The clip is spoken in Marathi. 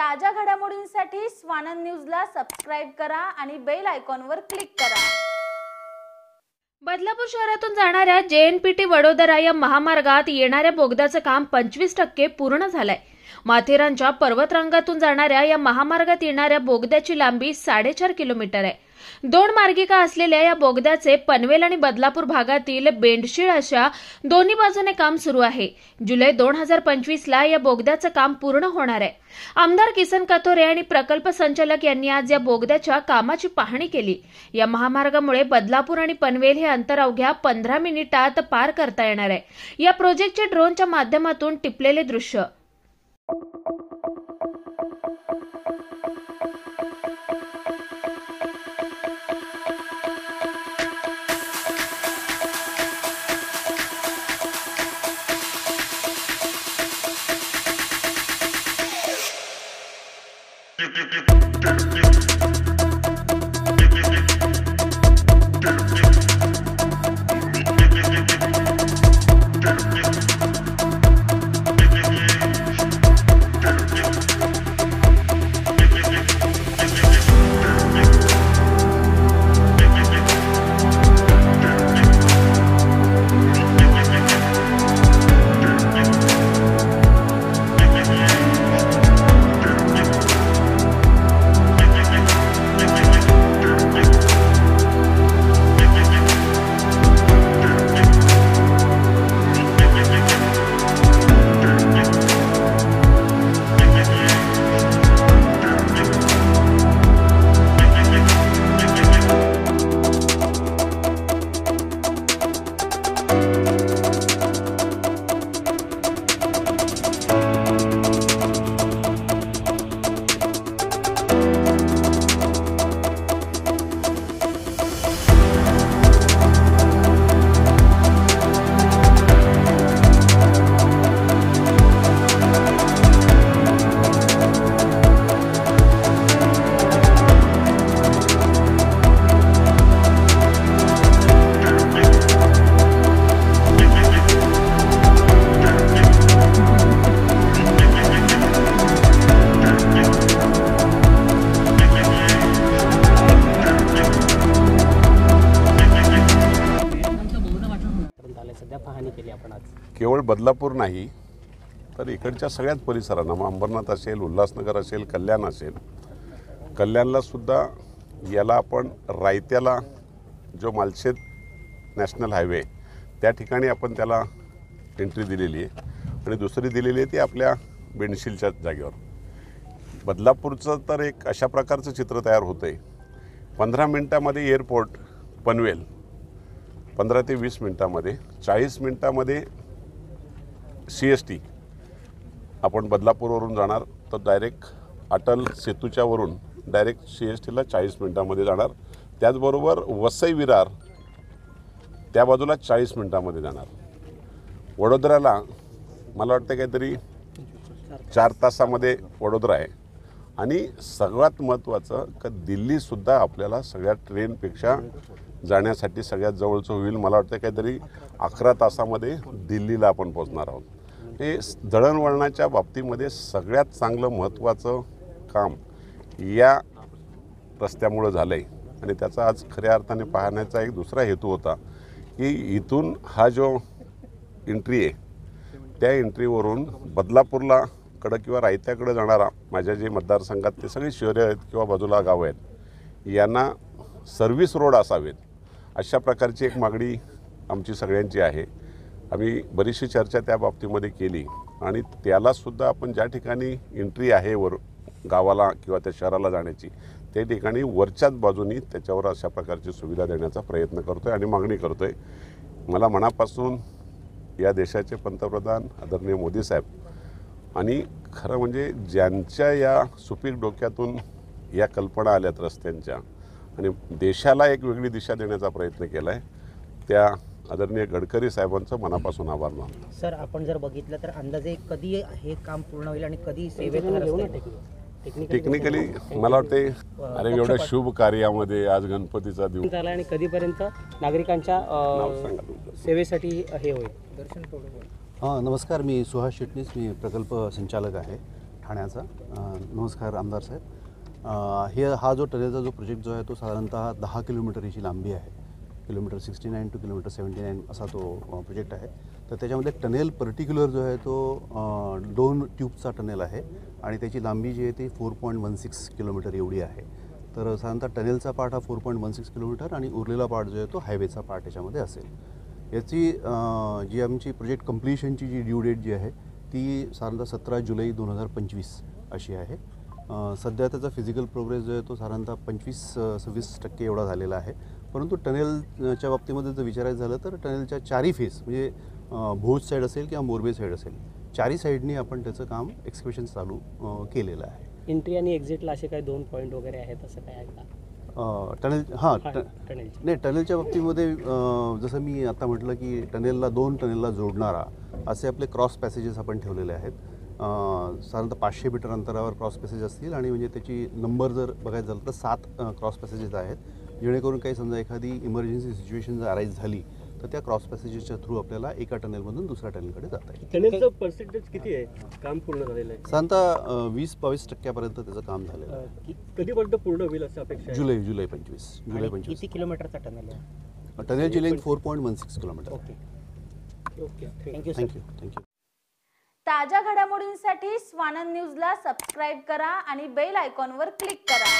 ताज्या घडामोडींसाठी स्वानंद न्यूजला सबस्क्राइब करा आणि बेल आयकॉनवर क्लिक करा। बदलापूर शहरातून जाणाऱ्या JNPT वडोदरा या महामार्गात येणाऱ्या बोगद्याचं काम 25% पूर्ण झालंय। माथेरानच्या पर्वतरांगातून जाणाऱ्या या महामार्गात येणाऱ्या बोगद्याची लांबी 4.5 किलोमीटर आहे। दोन मार्गिका असलेल्या या बोगद्याचे पनवेल आणि बदलापूर भागातील बेंडशीळ अशा दोन्ही बाजूने काम सुरू आहे। जुलै 2025 ला या बोगद्याचं काम पूर्ण होणार आहे। आमदार किसन कथोरे आणि प्रकल्प संचालक यांनी आज या बोगद्याच्या कामाची पाहणी केली। या महामार्गामुळे बदलापूर आणि पनवेल हे अंतर अवघ्या 15 मिनिटात पार करता येणार आहे। या प्रोजेक्टचे ड्रोनच्या माध्यमातून टिपलेले दृश्य। केवळ बदलापूर नाही तर इकडच्या सगळ्याच परिसरांना अंबरनाथ असेल, उल्हासनगर असेल, कल्याण असेल, कल्याणला सुद्धा याला आपण रायत्याला जो मालशेत नॅशनल हायवे त्या ठिकाणी आपण त्याला एंट्री दिलेली आहे आणि दुसरी दिलेली आहे ती आपल्या बेंडशीलच्या जागेवर। बदलापूरचं तर एक अशा प्रकारचं चित्र तयार होतं आहे। 15 मिनिटामध्ये एअरपोर्ट पनवेल, 15 ते 20 मिनिटामध्ये, 40 मिनिटामध्ये CST आपण बदलापूरवरून जाणार तर डायरेक्ट अटल सेतूच्या वरून डायरेक्ट CSTला 40 मिनिटामध्ये जाणार। त्याचबरोबर वसई विरार त्या बाजूला 40 मिनिटामध्ये जाणार। वडोदराला मला वाटतं काहीतरी 4 तासामध्ये वडोदरा आहे आणि सगळ्यात महत्त्वाचं का दिल्लीसुद्धा आपल्याला सगळ्या ट्रेनपेक्षा जाण्यासाठी सगळ्यात जवळचं होईल। मला वाटतं काहीतरी 11 तासामध्ये दिल्लीला आपण पोहोचणार आहोत। हे दळणवळणाच्या बाबतीमध्ये सगळ्यात चांगलं महत्त्वाचं काम या रस्त्यामुळं झालं आहे आणि त्याचा आज खऱ्या अर्थाने पाहण्याचा एक दुसरा हेतू होता की इथून हा जो एंट्री आहे त्या एंट्रीवरून बदलापूरला कडं किंवा रायत्याकडे जाणारा माझ्या जे मतदारसंघात ते सगळे शहरे आहेत किंवा बाजूला गावं आहेत यांना सर्व्हिस रोड असावेत अशा प्रकारची एक मागणी आमची सगळ्यांची आहे। आम्ही बरीचशी चर्चा त्या बाबतीमध्ये केली आणि त्यालासुद्धा आपण ज्या ठिकाणी एंट्री आहे गावाला किंवा त्या शहराला जाण्याची त्या ठिकाणी वरच्याच बाजूनी त्याच्यावर अशा प्रकारची सुविधा देण्याचा प्रयत्न करतो आहे आणि मागणी करतो आहे। मला मनापासून या देशाचे पंतप्रधान आदरणीय मोदी साहेब आणि खरं म्हणजे ज्यांच्या या सुपीक डोक्यातून या कल्पना आल्यात रस्त्यांच्या आणि देशाला एक वेगळी दिशा देण्याचा प्रयत्न केला आहे त्या आदरणीय गडकरी साहेबांचं मनापासून आभार मानतो। सर, आपण जर बघितलं तर अंदाजे कधी हे काम पूर्ण होईल आणि कधी सेवेत टेक्निकली मला वाटते अरे एवढ्या शुभ कार्यामध्ये आज गणपतीचा दिवस झाला आणि कधीपर्यंत नागरिकांच्या सेवेसाठी हे होईल? हां, नमस्कार, मी सुहास चिटणीस, मी प्रकल्प संचालक आहे। ठाण्याचा. नमस्कार आमदार साहेब. हा जो टनेलचा जो प्रोजेक्ट जो आहे तो साधारणतः 10 किलोमीटरची लांबी आहे. किलोमीटर 69 टू किलोमीटर 79 असा तो प्रोजेक्ट आहे. तर त्याच्यामध्ये टनेल पर्टिक्युलर जो आहे तो 2 ट्यूबचा टनेल आहे आणि त्याची लांबी जी आहे ती 4.16 किलोमीटर एवढी आहे. तर साधारणतः टनेलचा पार्ट हा 4.16 किलोमीटर आणि उरलेला पार्ट जो आहे तो हायवेचा पार्ट याच्यामध्ये असेल. याची जी आमची प्रोजेक्ट कंप्लिशनची जी ड्यू डेट जी आहे ती साधारणतः 17 जुलै 2025 अशी आहे. सध्या त्याचा फिजिकल प्रोग्रेस जो आहे तो साधारणतः 25-26% एवढा झालेला आहे. परंतु टनेलच्या बाबतीमध्ये जर विचारायचं झालं तर टनेलच्या चारही फेस म्हणजे भोज साईड असेल किंवा मोरबे साईड असेल चारही साईडनी आपण त्याचं काम एक्सक्युशन चालू केलेलं आहे. एंट्री आणि एक्झिटला असे काही 2 पॉईंट वगैरे आहेत असं काय आहे का? टनेल टनेलचे नाही, टनेलच्या बाबतीमध्ये जसं मी आता म्हटलं की टनेलला 2 टनेलला जोडणारा असे आपले क्रॉस पॅसेजेस आपण ठेवलेले आहेत. साधारणतः 500 मीटर अंतरावर क्रॉस पॅसेज असतील आणि म्हणजे त्याची नंबर जर बघायचं झालं तर 7 क्रॉस पॅसेजेस आहेत. जेणेकरून काही समजा एखादी इमर्जन्सी सिच्युएशन जर अराईज झाली तर त्या क्रॉस पॅसेजेसच्या थ्रू आपल्याला एका टनेलमधून दुसऱ्या टनेलकडे जाता येईल. टनेलचं पर्सेंटेज किती आहे काम पूर्ण झालेलं आहे? साधारणतः 20-22% त्याचं काम झालेलं आहे. कधीपर्यंत पूर्ण होईल असं अपेक्षा आहे? जुलै 25. किती किलोमीटरचा टनेल आहे? टनेलची length 4.16 kilometre. Okay okay thank you sir. Thank you. ताज्या घडामोडींसाठी स्वानंद न्यूजला सबस्क्राईब करा आणि बेल आयकॉनवर क्लिक करा.